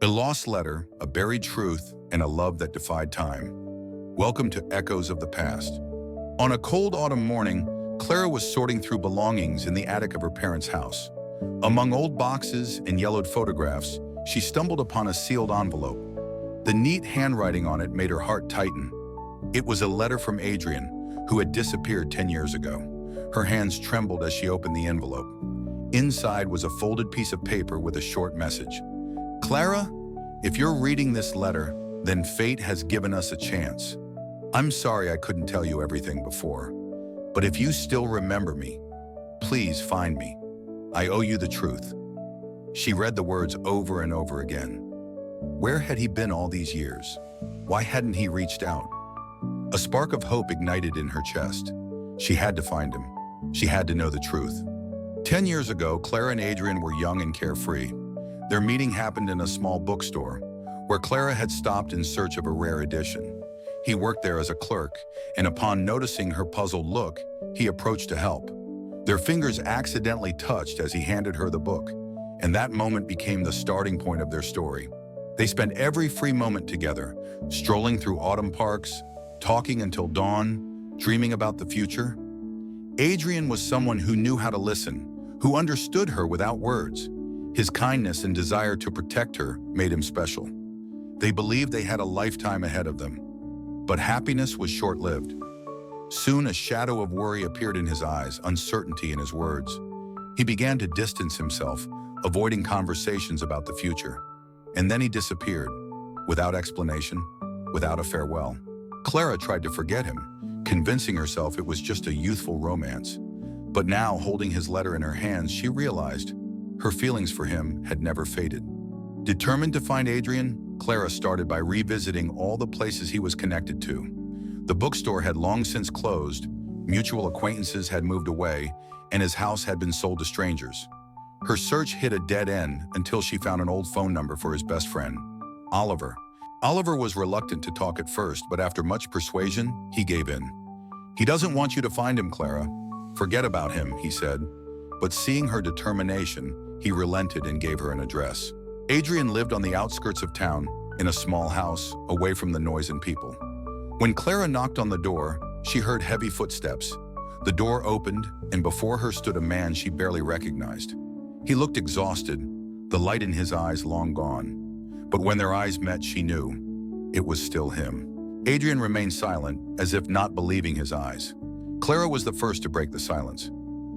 A lost letter, a buried truth, and a love that defied time. Welcome to Echoes of the Past. On a cold autumn morning, Clara was sorting through belongings in the attic of her parents' house. Among old boxes and yellowed photographs, she stumbled upon a sealed envelope. The neat handwriting on it made her heart tighten. It was a letter from Adrian, who had disappeared 10 years ago. Her hands trembled as she opened the envelope. Inside was a folded piece of paper with a short message. Clara, if you're reading this letter, then fate has given us a chance. I'm sorry I couldn't tell you everything before, but if you still remember me, please find me. I owe you the truth. She read the words over and over again. Where had he been all these years? Why hadn't he reached out? A spark of hope ignited in her chest. She had to find him. She had to know the truth. 10 years ago, Clara and Adrian were young and carefree. Their meeting happened in a small bookstore, where Clara had stopped in search of a rare edition. He worked there as a clerk, and upon noticing her puzzled look, he approached to help. Their fingers accidentally touched as he handed her the book, and that moment became the starting point of their story. They spent every free moment together, strolling through autumn parks, talking until dawn, dreaming about the future. Adrian was someone who knew how to listen, who understood her without words. His kindness and desire to protect her made him special. They believed they had a lifetime ahead of them. But happiness was short-lived. Soon a shadow of worry appeared in his eyes, uncertainty in his words. He began to distance himself, avoiding conversations about the future. And then he disappeared, without explanation, without a farewell. Clara tried to forget him, convincing herself it was just a youthful romance. But now, holding his letter in her hands, she realized her feelings for him had never faded. Determined to find Adrian, Clara started by revisiting all the places he was connected to. The bookstore had long since closed, mutual acquaintances had moved away, and his house had been sold to strangers. Her search hit a dead end until she found an old phone number for his best friend, Oliver. Oliver was reluctant to talk at first, but after much persuasion, he gave in. "He doesn't want you to find him, Clara. Forget about him," he said. But seeing her determination, he relented and gave her an address. Adrian lived on the outskirts of town, in a small house, away from the noise and people. When Clara knocked on the door, she heard heavy footsteps. The door opened, and before her stood a man she barely recognized. He looked exhausted, the light in his eyes long gone. But when their eyes met, she knew it was still him. Adrian remained silent, as if not believing his eyes. Clara was the first to break the silence.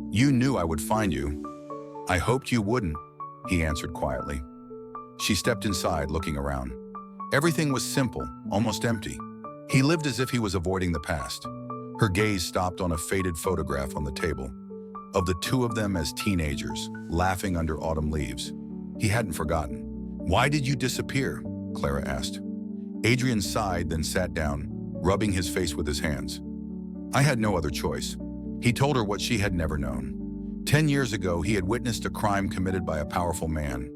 "You knew I would find you. I hoped you wouldn't," he answered quietly. She stepped inside, looking around. Everything was simple, almost empty. He lived as if he was avoiding the past. Her gaze stopped on a faded photograph on the table, of the two of them as teenagers, laughing under autumn leaves. He hadn't forgotten. "Why did you disappear?" Clara asked. Adrian sighed, then sat down, rubbing his face with his hands. "I had no other choice." He told her what she had never known. 10 years ago, he had witnessed a crime committed by a powerful man.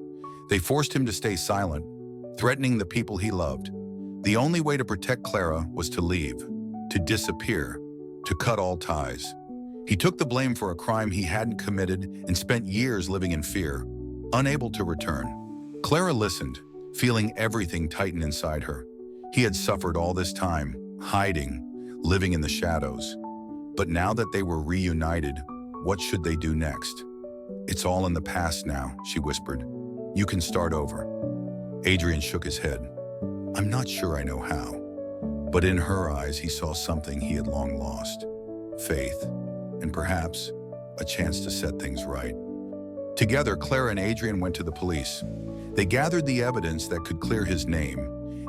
They forced him to stay silent, threatening the people he loved. The only way to protect Clara was to leave, to disappear, to cut all ties. He took the blame for a crime he hadn't committed and spent years living in fear, unable to return. Clara listened, feeling everything tighten inside her. He had suffered all this time, hiding, living in the shadows. But now that they were reunited, what should they do next? "It's all in the past now," she whispered. "You can start over." Adrian shook his head. "I'm not sure I know how." But in her eyes, he saw something he had long lost: faith, and perhaps a chance to set things right. Together, Clara and Adrian went to the police. They gathered the evidence that could clear his name,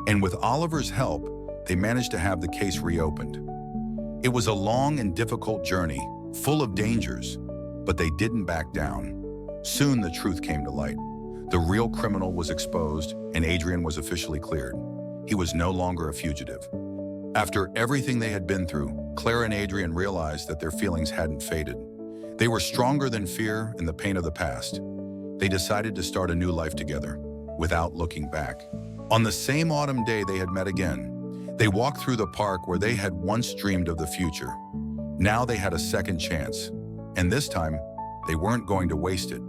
and with Oliver's help, they managed to have the case reopened. It was a long and difficult journey, full of dangers, but they didn't back down. Soon the truth came to light. The real criminal was exposed, and Adrian was officially cleared. He was no longer a fugitive. After everything they had been through, Clara and Adrian realized that their feelings hadn't faded. They were stronger than fear and the pain of the past. They decided to start a new life together, without looking back. On the same autumn day they had met again, they walked through the park where they had once dreamed of the future. Now they had a second chance, and this time, they weren't going to waste it.